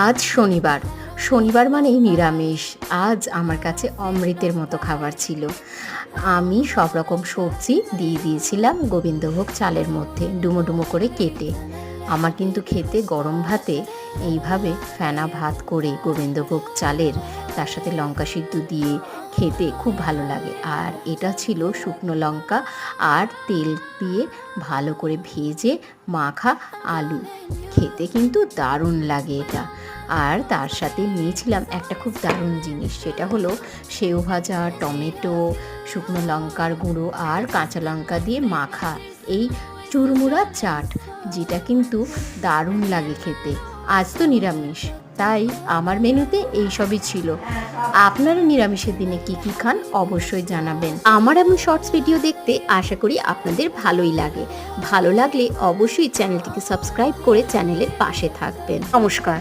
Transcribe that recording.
আজ শনিবার। শনিবার মানেই নিরামিষ। আজ আমার কাছে অমৃতের মতো খাবার ছিল। আমি সব রকম সবজি দিয়ে দিয়েছিলাম গোবিন্দভোগ চালের মধ্যে ডুমো ডুমো করে কেটে। আমার কিন্তু খেতে গরম ভাতে এইভাবে ফেনা ভাত করে গোবিন্দভোগ চালের তার সাথে লঙ্কা সিদ্ধ দিয়ে খেতে খুব ভালো লাগে। আর এটা ছিল শুকনো লঙ্কা আর তেল দিয়ে ভালো করে ভেজে মাখা আলু। খেতে কিন্তু দারুণ লাগে এটা। আর তার সাথে নিয়েছিলাম একটা খুব দারুণ জিনিস, সেটা হলো সেও ভাজা, টমেটো, শুকনো লঙ্কার গুঁড়ো আর কাঁচা লঙ্কা দিয়ে মাখা এই চুরমুড়া চাট, যেটা কিন্তু দারুণ লাগে খেতে। আজ তো নিরামিষ, তাই আমার মেনুতে এইসবই ছিল। আপনারা নিরামিষের দিনে কি কি খান অবশ্যই জানাবেন। আমার এমন শর্টস ভিডিও দেখতে আশা করি আপনাদের ভালোই লাগে। ভালো লাগলে অবশ্যই চ্যানেলটিকে সাবস্ক্রাইব করে চ্যানেলের পাশে থাকবেন। নমস্কার।